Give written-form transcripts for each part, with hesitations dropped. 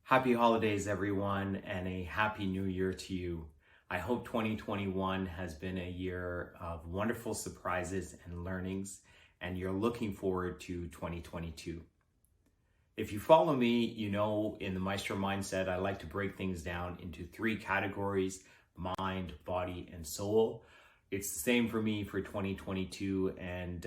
Happy holidays, everyone, and a happy new year to you. I hope 2021 has been a year of wonderful surprises and learnings, and you're looking forward to 2022. If you follow me, you know in the Maestro Mindset, I like to break things down into three categories: mind, body, and soul. It's the same for me for 2022, and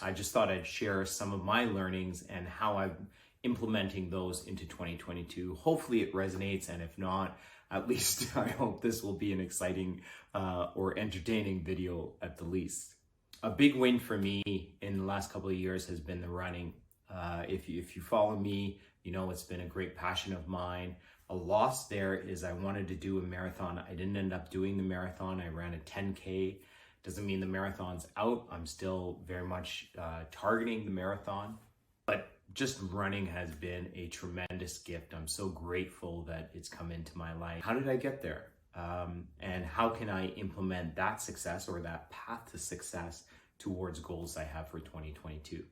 I just thought I'd share some of my learnings and how I'm implementing those into 2022. Hopefully it resonates, and if not, at least I hope this will be an exciting or entertaining video at the least. A big win for me in the last couple of years has been the running. If you follow me, you know it's been a great passion of mine. A loss there is I wanted to do a marathon. I didn't end up doing the marathon. I ran a 10K. Doesn't mean the marathon's out. I'm still very much targeting the marathon. But just running has been a tremendous gift. I'm so grateful that it's come into my life. How did I get there? And how can I implement that success or that path to success towards goals I have for 2022?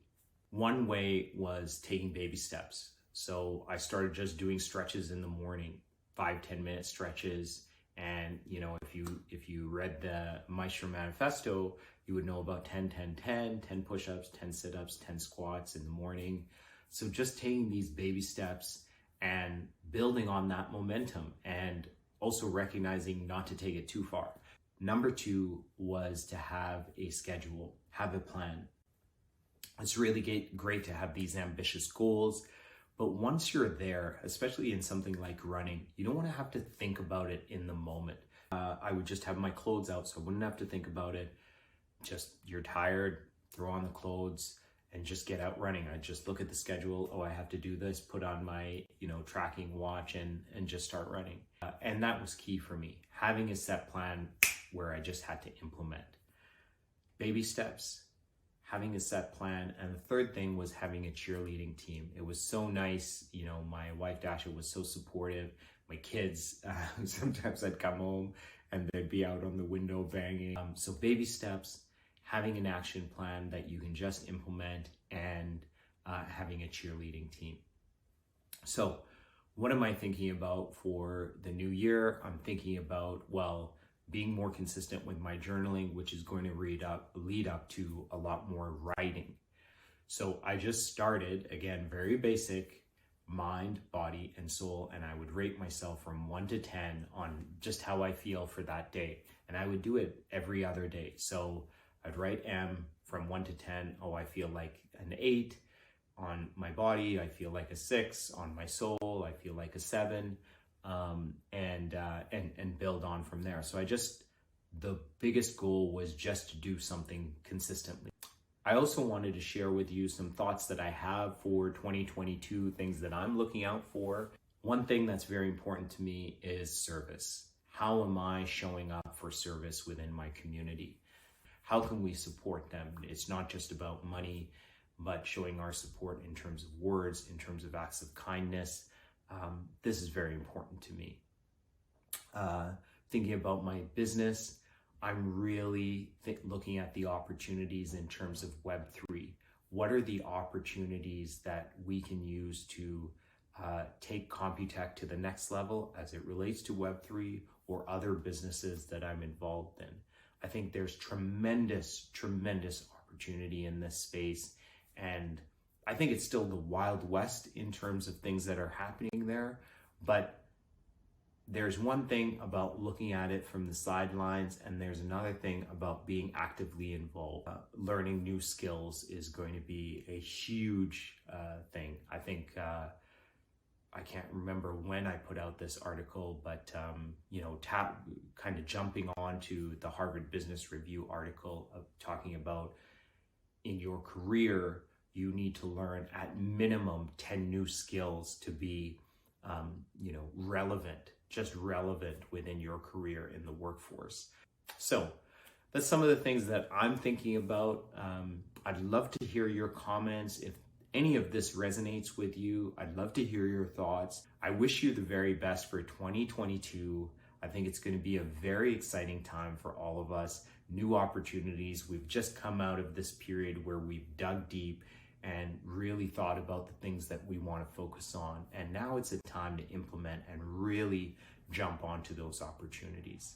One way was taking baby steps. So I started just doing stretches in the morning, 5-10 minute stretches. And you know, if you read the Maestro Manifesto, you would know about 10 push-ups, 10 sit-ups, 10 squats in the morning. So just taking these baby steps and building on that momentum, and also recognizing not to take it too far. Number two was to have a schedule, have a plan. It's really great to have these ambitious goals, but once you're there, especially in something like running, you don't want to have to think about it in the moment. I would just have my clothes out, so I wouldn't have to think about it. Just, you're tired, throw on the clothes and just get out running. I just look at the schedule. Oh, I have to do this, put on my, tracking watch and just start running. And that was key for me, having a set plan where I just had to implement. Baby steps, having a set plan. And the third thing was having a cheerleading team. It was so nice. My wife Dasha was so supportive. My kids, sometimes I'd come home and they'd be out on the window banging. So baby steps, having an action plan that you can just implement, and having a cheerleading team. So what am I thinking about for the new year? I'm thinking about, being more consistent with my journaling, which is going to lead up to a lot more writing. So I just started, again, very basic, mind, body, and soul, and I would rate myself from 1 to 10 on just how I feel for that day. And I would do it every other day. So I'd write M from 1 to 10. Oh, I feel like an 8 on my body. I feel like a 6 on my soul. I feel like a 7, and build on from there. So the biggest goal was just to do something consistently. I also wanted to share with you some thoughts that I have for 2022, things that I'm looking out for. One thing that's very important to me is service. How am I showing up for service within my community? How can we support them? It's not just about money, but showing our support in terms of words, in terms of acts of kindness. This is very important to me. Thinking about my business, I'm really looking at the opportunities in terms of Web3. What are the opportunities that we can use to take Computech to the next level as it relates to Web3 or other businesses that I'm involved in? I think there's tremendous opportunity in this space. And I think it's still the Wild West in terms of things that are happening there. But there's one thing about looking at it from the sidelines, and there's another thing about being actively involved. Learning new skills is going to be a huge thing. I think, I can't remember when I put out this article, but kind of jumping onto the Harvard Business Review article of talking about in your career, you need to learn at minimum 10 new skills to be, relevant within your career in the workforce. So that's some of the things that I'm thinking about. I'd love to hear your comments. If any of this resonates with you, I'd love to hear your thoughts. I wish you the very best for 2022. I think it's going to be a very exciting time for all of us. New opportunities. We've just come out of this period where we've dug deep and really thought about the things that we want to focus on. And now it's a time to implement and really jump onto those opportunities.